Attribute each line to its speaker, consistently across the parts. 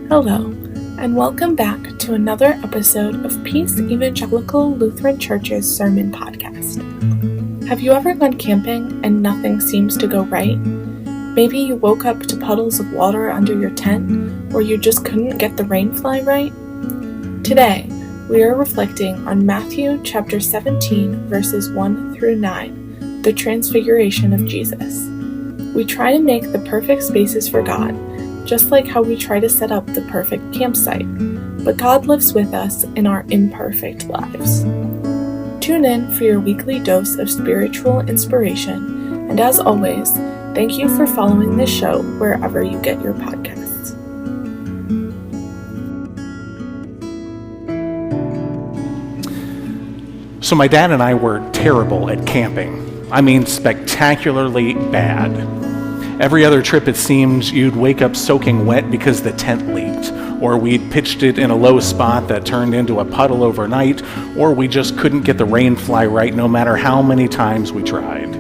Speaker 1: Hello, and welcome back to another episode of Peace Evangelical Lutheran Church's Sermon Podcast. Have you ever gone camping and nothing seems to go right? Maybe you woke up to puddles of water under your tent, or you just couldn't get the rain fly right? Today, we are reflecting on Matthew chapter 17, verses 1 through 9, the Transfiguration of Jesus. We try to make the perfect spaces for God, just like how we try to set up the perfect campsite, but God lives with us in our imperfect lives. Tune in for your weekly dose of spiritual inspiration, and as always, thank you for following this show wherever you get your podcasts.
Speaker 2: So my dad and I were terrible at camping. I mean, spectacularly bad. Every other trip, it seemed you'd wake up soaking wet because the tent leaked, or we'd pitched it in a low spot that turned into a puddle overnight, or we just couldn't get the rain fly right no matter how many times we tried.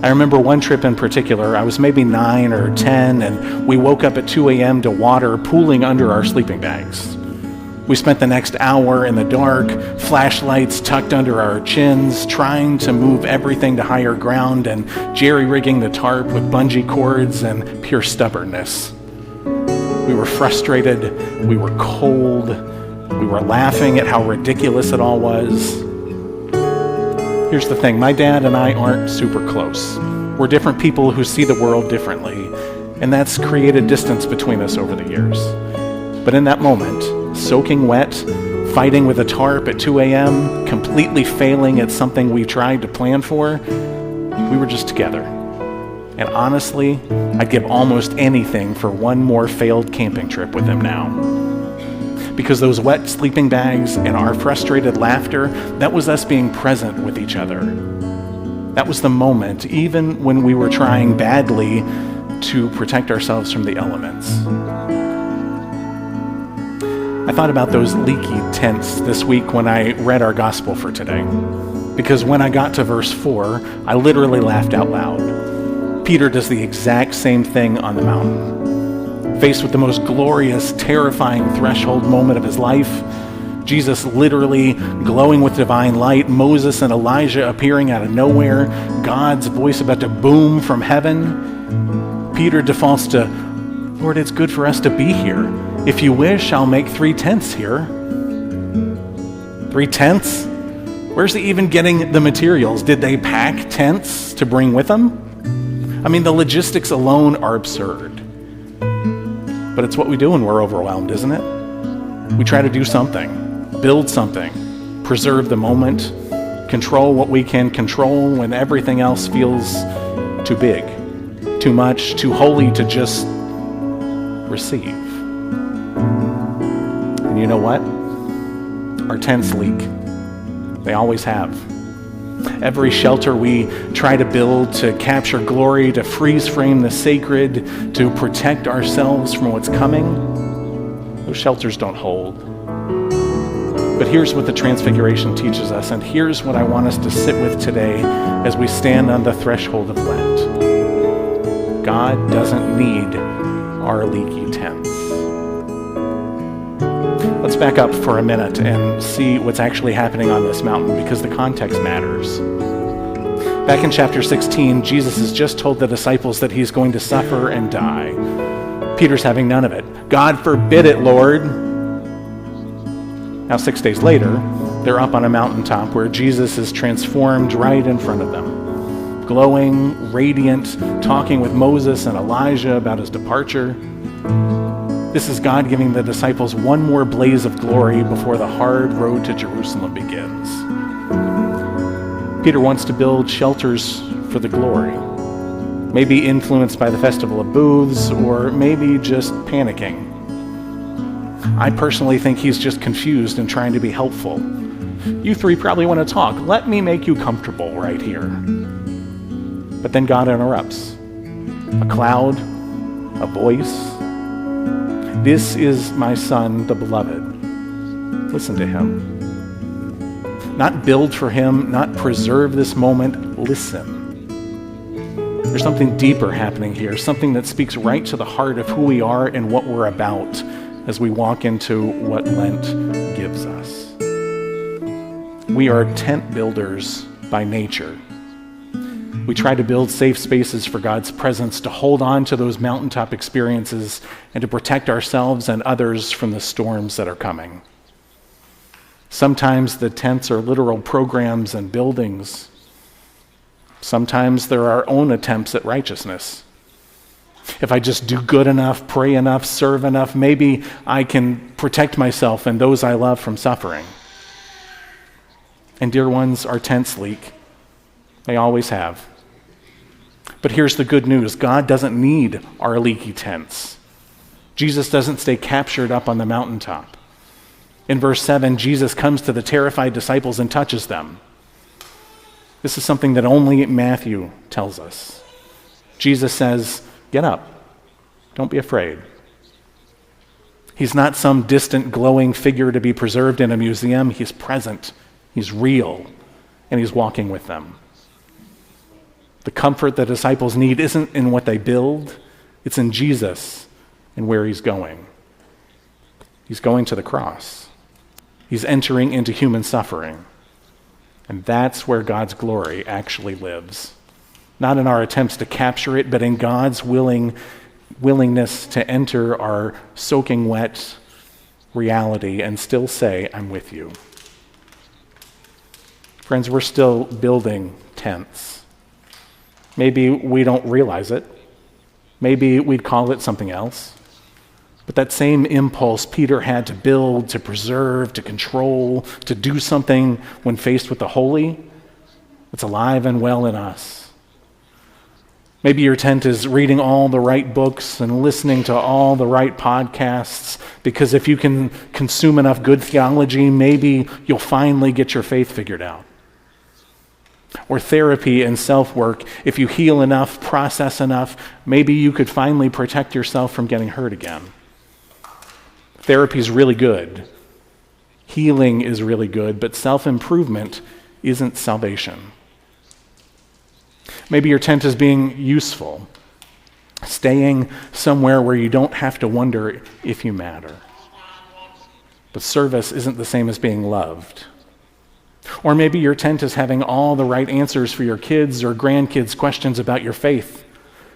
Speaker 2: I remember one trip in particular. I was maybe 9 or 10, and we woke up at 2 a.m. to water pooling under our sleeping bags. We spent the next hour in the dark, flashlights tucked under our chins, trying to move everything to higher ground and jerry-rigging the tarp with bungee cords and pure stubbornness. We were frustrated, we were cold, we were laughing at how ridiculous it all was. Here's the thing, my dad and I aren't super close. We're different people who see the world differently, and that's created distance between us over the years. But in that moment, soaking wet, fighting with a tarp at 2 a.m., completely failing at something we tried to plan for, we were just together. And honestly, I'd give almost anything for one more failed camping trip with him now. Because those wet sleeping bags and our frustrated laughter, that was us being present with each other. That was the moment, even when we were trying badly to protect ourselves from the elements. I thought about those leaky tents this week when I read our gospel for today. Because when I got to verse 4, I literally laughed out loud. Peter does the exact same thing on the mountain. Faced with the most glorious, terrifying threshold moment of his life, Jesus literally glowing with divine light, Moses and Elijah appearing out of nowhere, God's voice about to boom from heaven, Peter defaults to, "Lord, it's good for us to be here. If you wish, I'll make 3 tents here." 3 tents? Where's he even getting the materials? Did they pack tents to bring with them? I mean, the logistics alone are absurd. But it's what we do when we're overwhelmed, isn't it? We try to do something, build something, preserve the moment, control what we can control when everything else feels too big, too much, too holy to just receive. And you know what? Our tents leak. They always have. Every shelter we try to build to capture glory, to freeze frame the sacred, to protect ourselves from what's coming, those shelters don't hold. But here's what the Transfiguration teaches us, and here's what I want us to sit with today as we stand on the threshold of Lent. God doesn't need our leaky tents. Let's back up for a minute and see what's actually happening on this mountain, because the context matters. Back in chapter 16, Jesus has just told the disciples that he's going to suffer and die. Peter's having none of it. "God forbid it, Lord." Now 6 days later, they're up on a mountaintop where Jesus is transformed right in front of them. Glowing, radiant, talking with Moses and Elijah about his departure. This is God giving the disciples one more blaze of glory before the hard road to Jerusalem begins. Peter wants to build shelters for the glory, maybe influenced by the Festival of Booths, or maybe just panicking. I personally think he's just confused and trying to be helpful. "You 3 probably want to talk. Let me make you comfortable right here." But then God interrupts. A cloud, a voice. "This is my son, the beloved. Listen to him." Not build for him, not preserve this moment, listen. There's something deeper happening here, something that speaks right to the heart of who we are and what we're about as we walk into what Lent gives us. We are tent builders by nature. We try to build safe spaces for God's presence, to hold on to those mountaintop experiences, and to protect ourselves and others from the storms that are coming. Sometimes the tents are literal programs and buildings. Sometimes they're our own attempts at righteousness. If I just do good enough, pray enough, serve enough, maybe I can protect myself and those I love from suffering. And dear ones, our tents leak. They always have. But here's the good news. God doesn't need our leaky tents. Jesus doesn't stay captured up on the mountaintop. In verse 7, Jesus comes to the terrified disciples and touches them. This is something that only Matthew tells us. Jesus says, "Get up. Don't be afraid." He's not some distant glowing figure to be preserved in a museum. He's present. He's real. And he's walking with them. The comfort the disciples need isn't in what they build. It's in Jesus and where he's going. He's going to the cross. He's entering into human suffering. And that's where God's glory actually lives. Not in our attempts to capture it, but in God's willingness to enter our soaking wet reality and still say, "I'm with you." Friends, we're still building tents. Maybe we don't realize it. Maybe we'd call it something else. But that same impulse Peter had to build, to preserve, to control, to do something when faced with the holy, it's alive and well in us. Maybe your tent is reading all the right books and listening to all the right podcasts, because if you can consume enough good theology, maybe you'll finally get your faith figured out. Or therapy and self-work. If you heal enough, process enough, maybe you could finally protect yourself from getting hurt again. Therapy is really good. Healing is really good, but self-improvement isn't salvation. Maybe your tent is being useful, staying somewhere where you don't have to wonder if you matter. But service isn't the same as being loved. Or maybe your tent is having all the right answers for your kids' or grandkids' questions about your faith.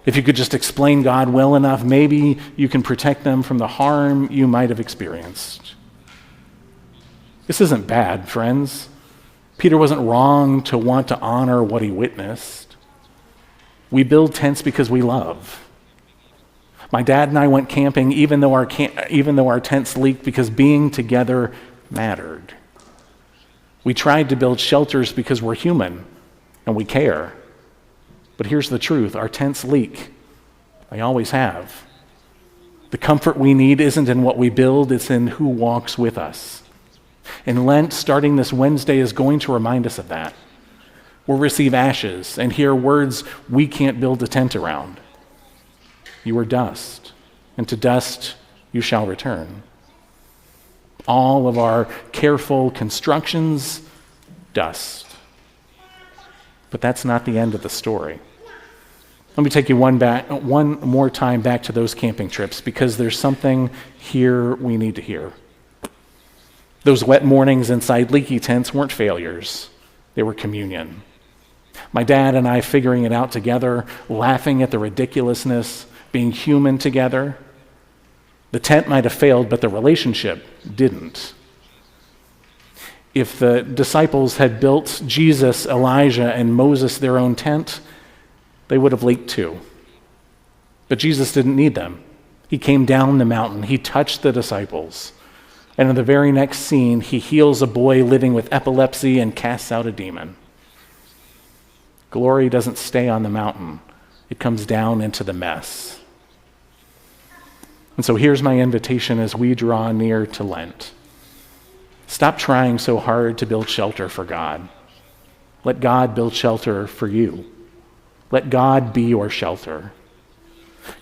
Speaker 2: If you could just explain God well enough, maybe you can protect them from the harm you might have experienced. This isn't bad, friends. Peter wasn't wrong to want to honor what he witnessed. We build tents because we love. My dad and I went camping even though our tents leaked, because being together mattered. We tried to build shelters because we're human and we care. But here's the truth, our tents leak. They always have. The comfort we need isn't in what we build, it's in who walks with us. And Lent, starting this Wednesday, is going to remind us of that. We'll receive ashes and hear words we can't build a tent around. You are dust, and to dust you shall return. All of our careful constructions, dust. But that's not the end of the story. Let me take you one more time back to those camping trips, because there's something here we need to hear. Those wet mornings inside leaky tents weren't failures. They were communion. My dad and I figuring it out together, laughing at the ridiculousness, being human together. The tent might have failed, but the relationship didn't. If the disciples had built Jesus, Elijah, and Moses their own tent, they would have leaked too. But Jesus didn't need them. He came down the mountain. He touched the disciples. And in the very next scene, he heals a boy living with epilepsy and casts out a demon. Glory doesn't stay on the mountain. It comes down into the mess. And so here's my invitation as we draw near to Lent. Stop trying so hard to build shelter for God. Let God build shelter for you. Let God be your shelter.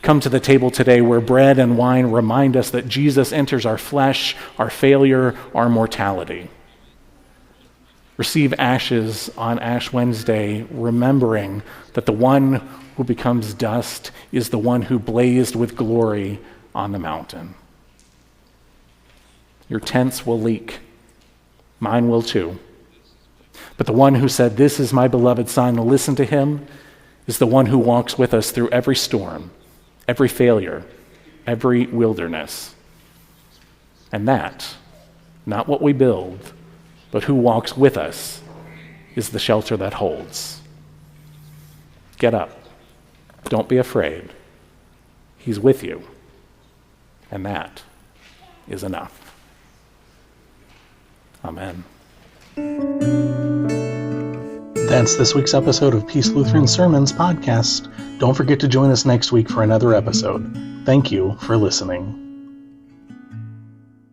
Speaker 2: Come to the table today where bread and wine remind us that Jesus enters our flesh, our failure, our mortality. Receive ashes on Ash Wednesday, remembering that the one who becomes dust is the one who blazed with glory on the mountain. Your tents will leak. Mine will too. But the one who said, "This is my beloved Son, listen to him," is the one who walks with us through every storm, every failure, every wilderness. And that, not what we build, but who walks with us, is the shelter that holds. Get up. Don't be afraid. He's with you. And that is enough. Amen. That's this week's episode of Peace Lutheran Sermons podcast. Don't forget to join us next week for another episode. Thank you for listening.